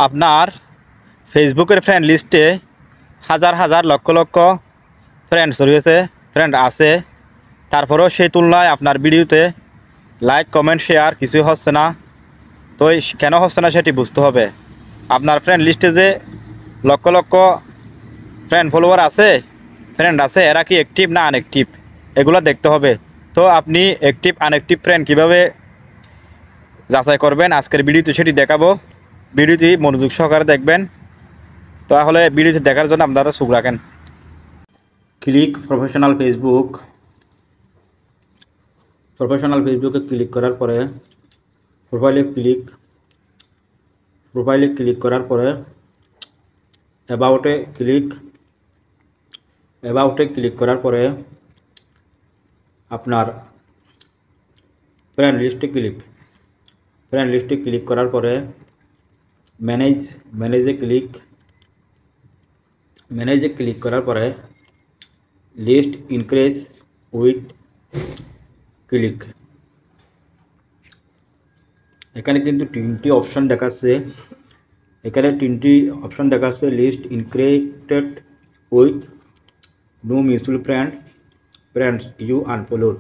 আপনার ফেসবুকের ফ্রেন্ড লিস্টে হাজার হাজার লক্ষ লক্ষ ফ্রেন্ড আছে, তারপরেও সেই তুলনায় আপনার ভিডিওতে লাইক কমেন্ট শেয়ার কিছুই হচ্ছে না। তো কেন হচ্ছে না সেটি বুঝতে হবে। আপনার ফ্রেন্ড লিস্টে যে লক্ষ লক্ষ ফ্রেন্ড আছে, এরা কি অ্যাক্টিভ না আনঅ্যাক্টিভ এগুলো দেখতে হবে। তো আপনি অ্যাক্টিভ আনঅ্যাক্টিভ ফ্রেন্ড কীভাবে যাচাই করবেন আজকের ভিডিওতে সেটি দেখাবো। ভিডিওটি মনোযোগ সহকারে দেখবেন। তাহলে ভিডিওটি দেখার জন্য আপনারা চোখ রাখেন। ক্লিক প্রফেশনাল ফেসবুকে ক্লিক করার পরে প্রোফাইলে ক্লিক করার পরে অ্যাবাউটে ক্লিক করার পরে আপনার ফ্রেন্ড লিস্টে ক্লিক করার পরে ম্যানেজে ক্লিক করার পরে লিস্ট ইনক্রিজ উইথ ক্লিক। এখানে কিন্তু তিনটি অপশন দেখাচ্ছে। List increased with no mutual friends you unfollowed.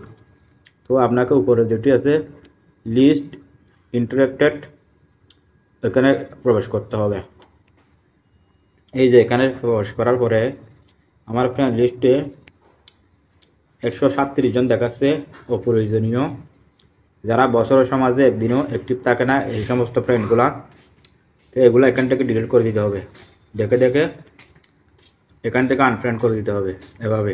তো আপনাকে উপরে যেটি আছে লিস্ট ইন্টারেক্টেড, এখানে প্রবেশ করতে হবে। এই যে এখানে প্রবেশ করার পরে আমার ফ্রেন্ড লিস্টে 137 জন দেখাচ্ছে অপ্রয়োজনীয়, যারা বছরের সমাজে একদিনও অ্যাক্টিভ থাকে না, এই সমস্ত ফ্রেন্ডগুলা। তো এগুলো এখান থেকে ডিলিট করে দিতে হবে। দেখে এখান থেকে আনফ্রেন্ড করে দিতে হবে এভাবে।